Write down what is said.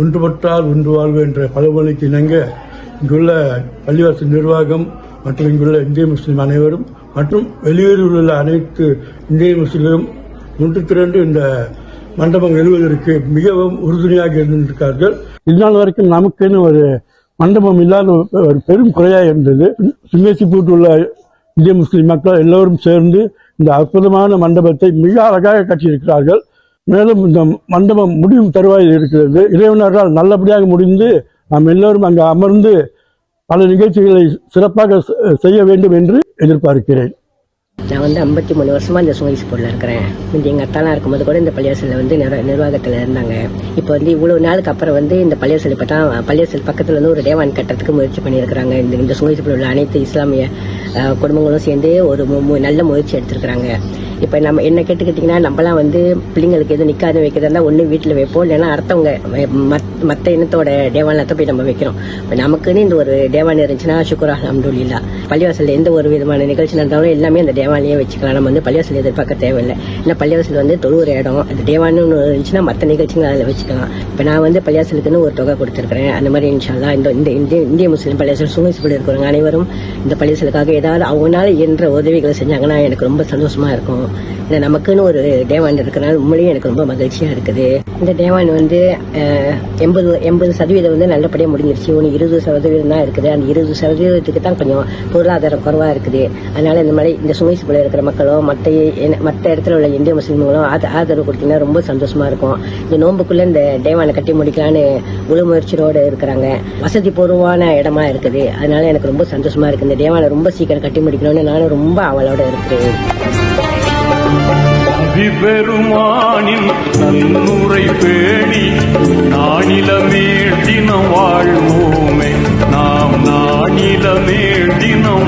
ஒன்றுபட்டால் ஒன்று வாழ்வு என்ற பழமொழிக்கு இணங்க இங்குள்ள பள்ளிவாசல் நிர்வாகம் மற்றும் இங்குள்ள இந்திய முஸ்லீம் அனைவரும் மற்றும் வெளியூரில் உள்ள அனைத்து இந்திய முஸ்லீம்களும் ஒன்று திரண்டு இந்த மண்டபம் எழுவதற்கு மிகவும் உறுதுணையாக இருந்திருக்கார்கள். இதனால் வரைக்கும் நமக்குன்னு ஒரு மண்டபம் இல்லாத ஒரு பெரும் குறையாக இருந்தது. சிங்கேசிப்பூட்டுள்ள இந்திய முஸ்லீம் மக்கள் எல்லோரும் சேர்ந்து இந்த அற்புதமான மண்டபத்தை மிக அழகாக கட்டியிருக்கிறார்கள். மேலும் இந்த மண்டபம் முடியும் தருவாயில் இருக்கிறது. இறைவனரால் நல்லபடியாக முடிந்து நாம் எல்லோரும் அங்கு அமர்ந்து பல நிகழ்ச்சிகளை சிறப்பாக செய்ய வேண்டும் என்று எதிர்பார்க்கிறேன். நான் 53 வருஷமா இந்த சுங்கேசிப்பூரில் இருக்கிறேன். எங்கள் அத்தாலாம் இருக்கும்போது கூட இந்த பள்ளிவாசலில் நிர்வாகத்தில் இருந்தாங்க. இப்போ இவ்வளவு நாளுக்கு அப்புறம் இந்த பள்ளிவாசல் இப்போ தான் பள்ளிவாசல் பக்கத்தில் ஒரு தேவான் கட்டுறதுக்கு முயற்சி பண்ணியிருக்கிறாங்க. இந்த சுங்கேசிப்பூரில் உள்ள அனைத்து இஸ்லாமிய குடும்பங்களும் சேர்ந்து ஒரு நல்ல முயற்சி எடுத்திருக்கிறாங்க. இப்போ நம்ம என்ன கேட்டுக்கிட்டிங்கன்னா, நம்மளாம் பிள்ளைங்களுக்கு எதுவும் நிற்காது வைக்கிறதா ஒன்று வீட்டில் வைப்போம், இல்லைன்னா அடுத்தவங்க மற்ற இனத்தோட தேவாலயத்தை போய் நம்ம வைக்கிறோம். இப்போ நமக்குன்னு இந்த ஒரு தேவாலயம் இருந்துச்சுன்னா சுக்குர் அல்ஹம்துலில்லாஹ். பள்ளிவாசலில் எந்த ஒரு விதமான நிகழ்ச்சி நடந்தாலும் எல்லாமே அந்த தேவாலயம் வச்சுக்கலாம். நம்ம பள்ளிவாசல் எதிர்பார்க்க தேவையில்லை. ஏன்னா பள்ளிவாசல் தொழுவுற இடம், அந்த தேவாலயம் இருந்துச்சுன்னா மற்ற நிகழ்ச்சிகள் அதில் வச்சுக்கலாம். இப்போ நான் பள்ளிவாசலுக்குன்னு ஒரு தொகை கொடுத்துருக்கிறேன். அந்த மாதிரி இன்ஷா அல்லாஹ் இந்த இந்திய முஸ்லீம் பள்ளிவாசல் சுங்கேசிப்பூரில் இருக்கிறவங்க அனைவரும் இந்த பள்ளிவாசலுக்காக ஏதாவது அவங்களால என்ற உதவிகளை செஞ்சாங்கன்னா எனக்கு ரொம்ப சந்தோஷமா இருக்கும். இல்லை நமக்குன்னு ஒரு தேவான் இருக்கிறனால உண்மையிலேயே எனக்கு ரொம்ப மகிழ்ச்சியா இருக்குது. இந்த தேவான் 80% நல்லபடியாக முடிஞ்சிருச்சு. ஒன்று 20% தான் இருக்குது. அந்த 20% தான் கொஞ்சம் பொருளாதாரம் குறைவா இருக்குது. அதனால இந்த மாதிரி இந்த சுங்கேசிப்பூரில் இருக்கிற மக்களும் மற்ற இடத்துல உள்ள இந்திய முஸ்லீம்களும் ஆதரவு கொடுத்தீங்கன்னா ரொம்ப சந்தோஷமா இருக்கும். இந்த நோன்புக்குள்ள இந்த தேவானை கட்டி முடிக்கலான்னு முழு முயற்சியோடு இருக்கிறாங்க. வசதி பூர்வமான இடமா இருக்குது. அதனால எனக்கு ரொம்ப சந்தோஷமா இருக்கு. இந்த தேவானை ரொம்ப சீக்கிரம் கட்டி முடிக்கணும்னு நானும் ரொம்ப அவளோட இருக்கிறேன். பெருமானின் நன்னுரை பேணி நானிலமேல் தினம் வாழ்வோமே, நாம் நானிலமேல் தினம்